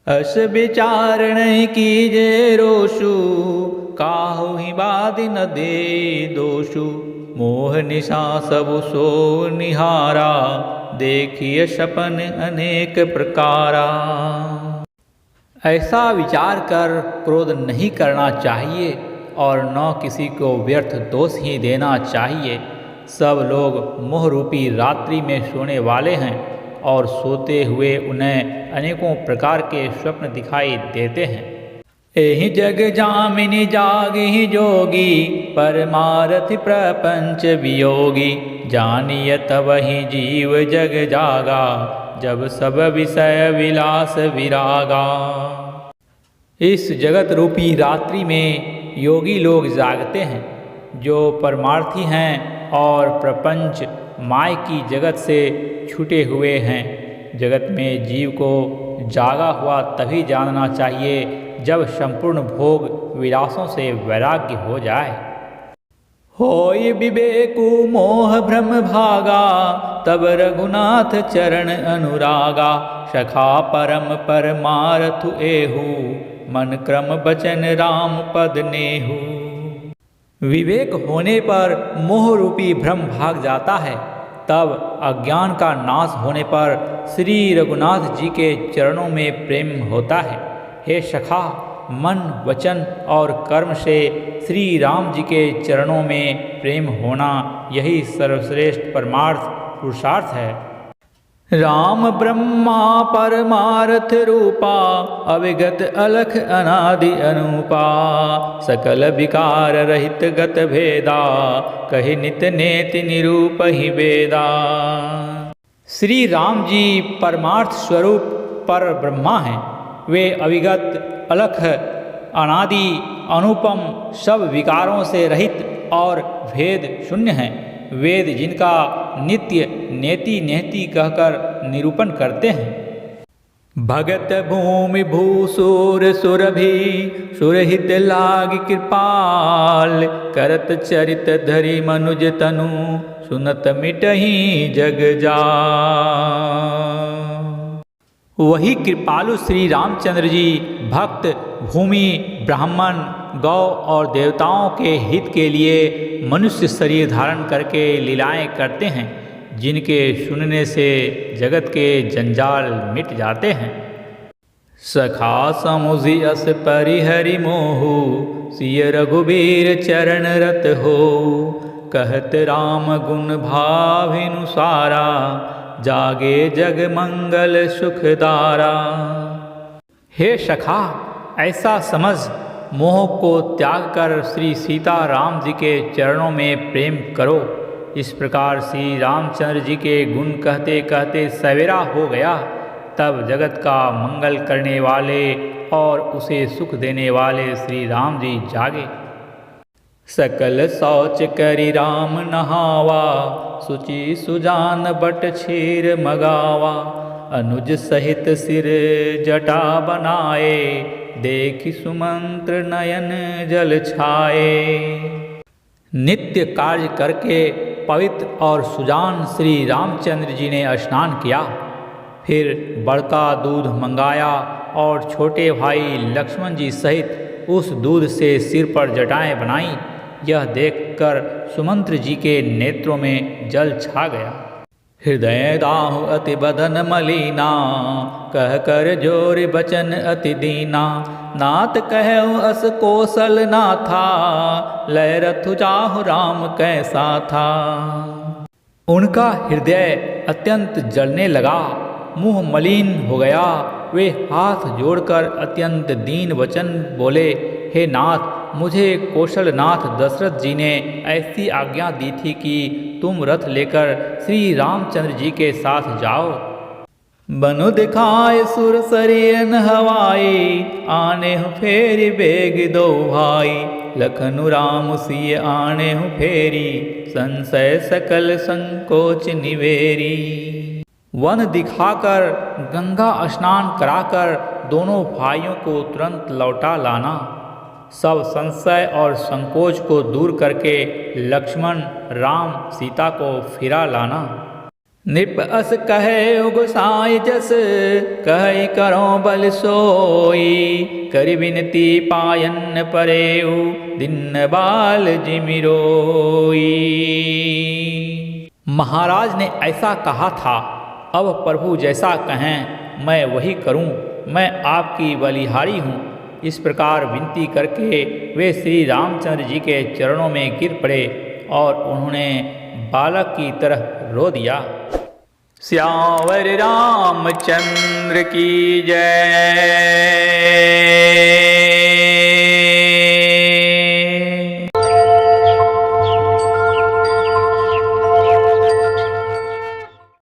अस विचार नहीं कीजे रोषु, काहु ही बादि न दे दोषु। मोह निशा सब सो निहारा, देखिए सपन अनेक प्रकारा। ऐसा विचार कर क्रोध नहीं करना चाहिए और न किसी को व्यर्थ दोष ही देना चाहिए। सब लोग मोहरूपी रात्रि में सोने वाले हैं और सोते हुए उन्हें अनेकों प्रकार के स्वप्न दिखाई देते हैं। एहि जग जामिनी जागहि जोगी, परमारथ प्रपंच वियोगी। जानिय तबहि जीव जग जागा, जब सब विषय विलास विरागा। इस जगत रूपी रात्रि में योगी लोग जागते हैं जो परमार्थी हैं और प्रपंच माय की जगत से छूटे हुए हैं। जगत में जीव को जागा हुआ तभी जानना चाहिए जब संपूर्ण भोग विलासों से वैराग्य हो जाए। होय विवेकु मोह भ्रम भागा, तब रघुनाथ चरण अनुरागा। सखा परम परमारथु एहु, मन क्रम बचन राम पद नेहु। विवेक होने पर मोह रूपी भ्रम भाग जाता है, तब अज्ञान का नाश होने पर श्री रघुनाथ जी के चरणों में प्रेम होता है। हे सखा, मन वचन और कर्म से श्री राम जी के चरणों में प्रेम होना यही सर्वश्रेष्ठ परमार्थ पुरुषार्थ है। राम ब्रह्मा परमार्थ रूपा, अविगत अलख अनादि अनूपा। सकल विकार रहित गत भेदा, कहि नित नेति निरूप ही वेदा। श्री राम जी परमार्थ स्वरूप पर ब्रह्मा हैं। वे अविगत अलख अनादि अनुपम सब विकारों से रहित और भेद शून्य हैं। वेद जिनका नित्य नेति नेति कहकर निरूपण करते हैं। भगत भूमि भूसुर सुरभि, सुरहित लाग कृपाल। करत चरित धरि मनुज तनु, सुनत मिटहि जग जाल। वही कृपालु श्री रामचंद्र जी भक्त भूमि ब्राह्मण गौ और देवताओं के हित के लिए मनुष्य शरीर धारण करके लीलाएं करते हैं, जिनके सुनने से जगत के जंजाल मिट जाते हैं। सखा समुझि अस परिहरि मोहु, सिय रघुबीर चरण रत हो। कहत राम गुण भाविनुसारा, जागे जग मंगल सुखदारा। हे सखा, ऐसा समझ मोह को त्याग कर श्री सीता राम जी के चरणों में प्रेम करो। इस प्रकार श्री रामचंद्र जी के गुण कहते कहते सवेरा हो गया। तब जगत का मंगल करने वाले और उसे सुख देने वाले श्री राम जी जागे। सकल शौच करि राम नहावा, सुचि सुजान बट क्षीर मगावा। अनुज सहित सिर जटा बनाए, देखि सुमंत्र नयन जल छाए। नित्य कार्य करके पवित्र और सुजान श्री रामचंद्र जी ने स्नान किया। फिर बड़का दूध मंगाया और छोटे भाई लक्ष्मण जी सहित उस दूध से सिर पर जटाएं बनाई। यह देखकर सुमंत्र जी के नेत्रों में जल छा गया। हृदय दाहु अति बदन मलिना, कह कर जोर बचन अति दीना। नाथ कहु अस कौशल ना था, लय रथु जाहु राम कैसा था। उनका हृदय अत्यंत जलने लगा, मुंह मलिन हो गया। वे हाथ जोड़कर अत्यंत दीन वचन बोले, हे नाथ, मुझे कौशलनाथ दशरथ जी ने ऐसी आज्ञा दी थी कि तुम रथ लेकर श्री रामचंद्र जी के साथ जाओ। बनु दिखाए सुर सरियन हवाई, आने हूँ फेरी बेग दो भाई। लखनु राम सिय आने हूँ फेरी, संशय सकल संकोच निवेरी। वन दिखाकर गंगा स्नान कराकर दोनों भाइयों को तुरंत लौटा लाना। सब संशय और संकोच को दूर करके लक्ष्मण राम सीता को फिरा लाना। नृप अस कहे गोसाई जस, कहे करो बल सोई, करि विनती पायन परेऊ, दिन बाल जिमिरोई। महाराज ने ऐसा कहा था, अब प्रभु जैसा कहें मैं वही करूं, मैं आपकी बलिहारी हूँ। इस प्रकार विनती करके वे श्री रामचंद्र जी के चरणों में गिर पड़े और उन्होंने बालक की तरह रो दिया। श्यावर रामचंद्र की जय।